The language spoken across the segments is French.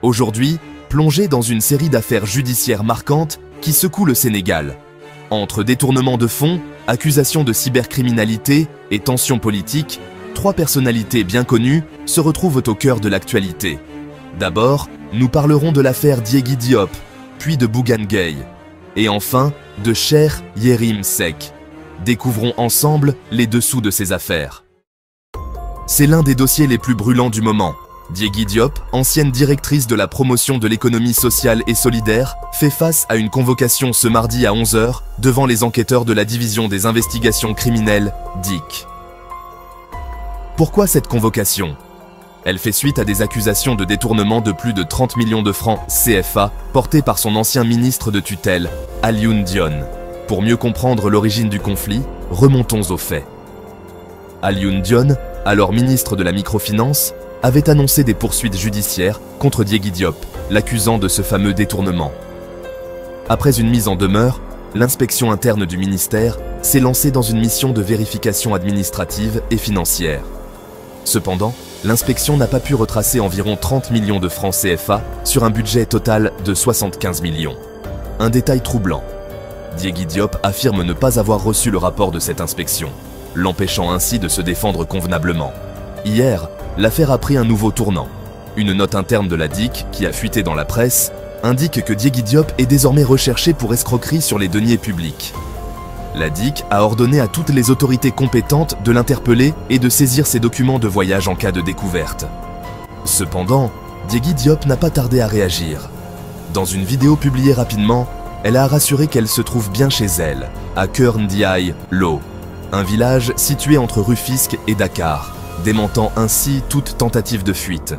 Aujourd'hui, plongé dans une série d'affaires judiciaires marquantes qui secouent le Sénégal. Entre détournement de fonds, accusations de cybercriminalité et tensions politiques, 3 personnalités bien connues se retrouvent au cœur de l'actualité. D'abord, nous parlerons de l'affaire Diégui Diop, puis de Bougane Gueye, et enfin de Cheikh Yérim Seck. Découvrons ensemble les dessous de ces affaires. C'est l'un des dossiers les plus brûlants du moment. Diégui Diop, ancienne directrice de la promotion de l'économie sociale et solidaire, fait face à une convocation ce mardi à 11 h devant les enquêteurs de la division des investigations criminelles, DIC. Pourquoi cette convocation? Elle fait suite à des accusations de détournement de plus de 30 millions de francs CFA portées par son ancien ministre de tutelle, Alioune Dione. Pour mieux comprendre l'origine du conflit, remontons aux faits. Alioune Dione, alors ministre de la microfinance, avait annoncé des poursuites judiciaires contre Diégui Diop, l'accusant de ce fameux détournement. Après une mise en demeure, l'inspection interne du ministère s'est lancée dans une mission de vérification administrative et financière. Cependant, l'inspection n'a pas pu retracer environ 30 millions de francs CFA sur un budget total de 75 millions. Un détail troublant. Diégui Diop affirme ne pas avoir reçu le rapport de cette inspection, l'empêchant ainsi de se défendre convenablement. Hier, l'affaire a pris un nouveau tournant. Une note interne de la DIC, qui a fuité dans la presse, indique que Diégui Diop est désormais recherché pour escroquerie sur les deniers publics. La DIC a ordonné à toutes les autorités compétentes de l'interpeller et de saisir ses documents de voyage en cas de découverte. Cependant, Diégui Diop n'a pas tardé à réagir. Dans une vidéo publiée rapidement, elle a rassuré qu'elle se trouve bien chez elle, à Keur Ndiaye Lo, un village situé entre Rufisque et Dakar, démentant ainsi toute tentative de fuite.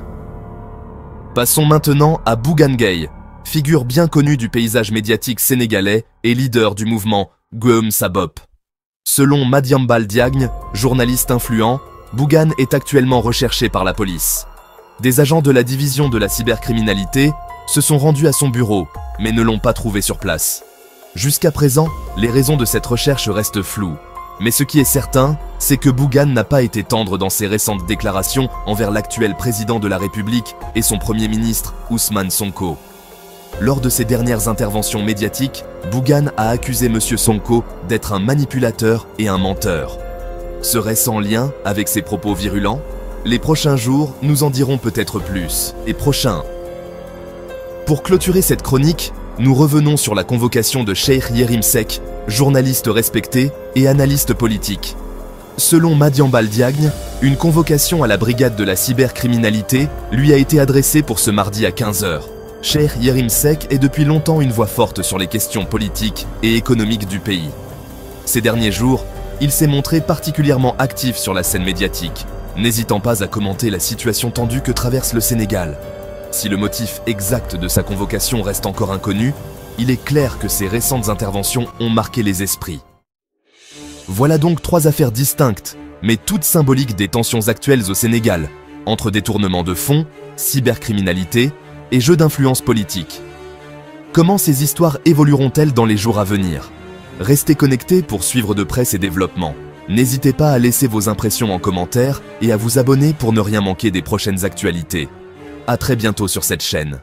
Passons maintenant à Bougane Gueye, figure bien connue du paysage médiatique sénégalais et leader du mouvement Gueum Sabop. Selon Madiambal Diagne, journaliste influent, Bougane est actuellement recherché par la police. Des agents de la division de la cybercriminalité se sont rendus à son bureau, mais ne l'ont pas trouvé sur place. Jusqu'à présent, les raisons de cette recherche restent floues. Mais ce qui est certain, c'est que Bougane n'a pas été tendre dans ses récentes déclarations envers l'actuel président de la République et son premier ministre, Ousmane Sonko. Lors de ses dernières interventions médiatiques, Bougane a accusé M. Sonko d'être un manipulateur et un menteur. Serait-ce en lien avec ses propos virulents? Les prochains jours nous en diront peut-être plus. Et prochains. Pour clôturer cette chronique, nous revenons sur la convocation de Cheikh Yérim Seck, journaliste respecté et analyste politique. Selon Madiambal Diagne, une convocation à la brigade de la cybercriminalité lui a été adressée pour ce mardi à 15 h. Cheikh Yérim Seck est depuis longtemps une voix forte sur les questions politiques et économiques du pays. Ces derniers jours, il s'est montré particulièrement actif sur la scène médiatique, n'hésitant pas à commenter la situation tendue que traverse le Sénégal. Si le motif exact de sa convocation reste encore inconnu, il est clair que ses récentes interventions ont marqué les esprits. Voilà donc 3 affaires distinctes, mais toutes symboliques des tensions actuelles au Sénégal, entre détournement de fonds, cybercriminalité et jeux d'influence politique. Comment ces histoires évolueront-elles dans les jours à venir? Restez connectés pour suivre de près ces développements. N'hésitez pas à laisser vos impressions en commentaire et à vous abonner pour ne rien manquer des prochaines actualités. À très bientôt sur cette chaîne.